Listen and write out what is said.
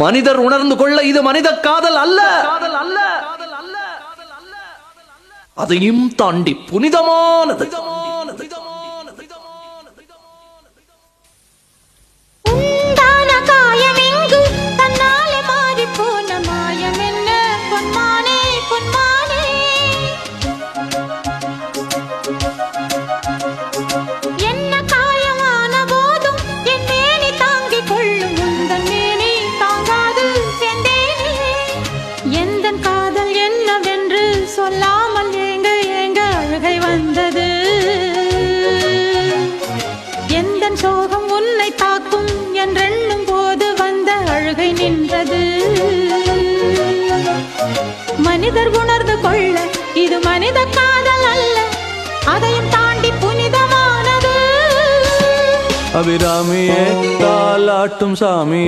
மனிதர் உணர்ந்து கொள்ள இது மனித காதல் அல்ல, அதையும் தாண்டி புனிதமானது. சொல்லாமல் ஏங்க ஏங்க அழுகை வந்தது. எந்தன் சோகம் உன்னை தாக்கும் என்றெண்ணும் போது வந்த அழுகை நின்றது. மனிதர் உணர்ந்து கொள்ள இது மனித காதல் அல்ல, அதையும் தாண்டி புனிதமானது. அபிராமியே தாலாட்டும் சாமி.